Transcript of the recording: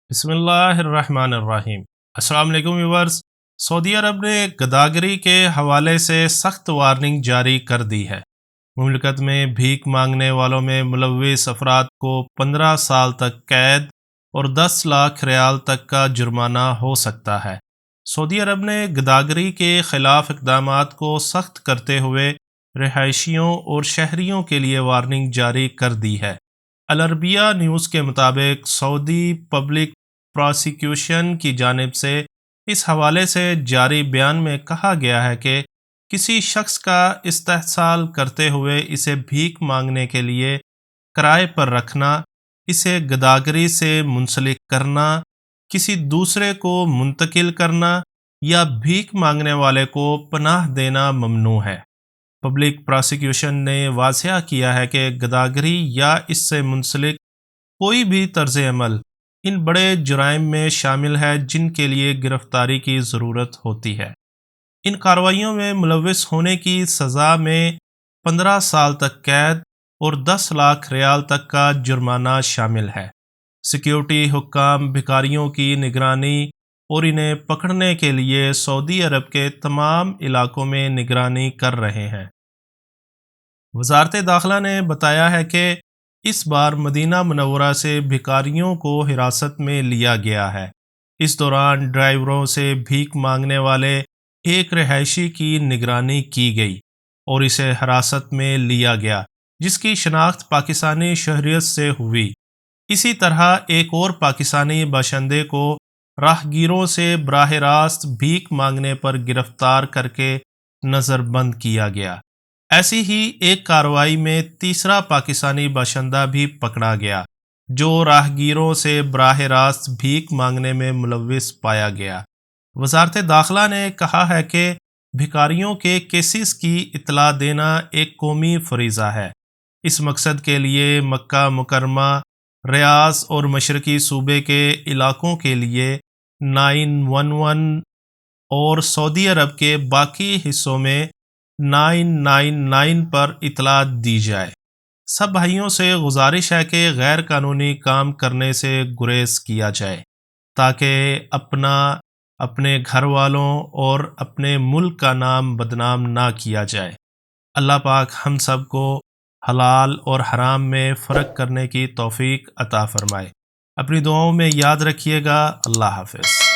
بسم اللہ الرحمن الرحیم۔ السلام علیکم ویورز۔ سعودی عرب نے گداگری کے حوالے سے سخت وارننگ جاری کر دی ہے۔ مملکت میں بھیک مانگنے والوں میں ملوث افراد کو 15 سال تک قید اور 10 لاکھ ریال تک کا جرمانہ ہو سکتا ہے۔ سعودی عرب نے گداگری کے خلاف اقدامات کو سخت کرتے ہوئے رہائشیوں اور شہریوں کے لیے وارننگ جاری کر دی ہے۔ العربیہ نیوز کے مطابق سعودی پبلک پراسیکیوشن کی جانب سے اس حوالے سے جاری بیان میں کہا گیا ہے کہ کسی شخص کا استحصال کرتے ہوئے اسے بھیک مانگنے کے لیے کرائے پر رکھنا، اسے گداگری سے منسلک کرنا، کسی دوسرے کو منتقل کرنا یا بھیک مانگنے والے کو پناہ دینا ممنوع ہے۔ پبلک پراسیکیوشن نے واضح کیا ہے کہ گداگری یا اس سے منسلک کوئی بھی طرز عمل ان بڑے جرائم میں شامل ہے جن کے لیے گرفتاری کی ضرورت ہوتی ہے۔ ان کارروائیوں میں ملوث ہونے کی سزا میں 15 سال تک قید اور 10 لاکھ ریال تک کا جرمانہ شامل ہے۔ سیکیورٹی حکام بھکاریوں کی نگرانی اور انہیں پکڑنے کے لیے سعودی عرب کے تمام علاقوں میں نگرانی کر رہے ہیں۔ وزارت داخلہ نے بتایا ہے کہ اس بار مدینہ منورہ سے بھکاریوں کو حراست میں لیا گیا ہے۔ اس دوران ڈرائیوروں سے بھیک مانگنے والے ایک رہائشی کی نگرانی کی گئی اور اسے حراست میں لیا گیا، جس کی شناخت پاکستانی شہریت سے ہوئی۔ اسی طرح ایک اور پاکستانی باشندے کو راہگیروں سے براہ راست بھیک مانگنے پر گرفتار کر کے نظر بند کیا گیا۔ ایسی ہی ایک کارروائی میں تیسرا پاکستانی باشندہ بھی پکڑا گیا جو راہگیروں سے براہ راست بھیک مانگنے میں ملوث پایا گیا۔ وزارت داخلہ نے کہا ہے کہ بھکاریوں کے کیسز کی اطلاع دینا ایک قومی فریضہ ہے۔ اس مقصد کے لیے مکہ مکرمہ، ریاض اور مشرقی صوبے کے علاقوں کے لیے 911 اور سعودی عرب کے باقی حصوں میں 999 پر اطلاع دی جائے۔ سب بھائیوں سے گزارش ہے کہ غیر قانونی کام کرنے سے گریز کیا جائے تاکہ اپنے گھر والوں اور اپنے ملک کا نام بدنام نہ کیا جائے۔ اللہ پاک ہم سب کو حلال اور حرام میں فرق کرنے کی توفیق عطا فرمائے۔ اپنی دعاؤں میں یاد رکھیے گا۔ اللہ حافظ۔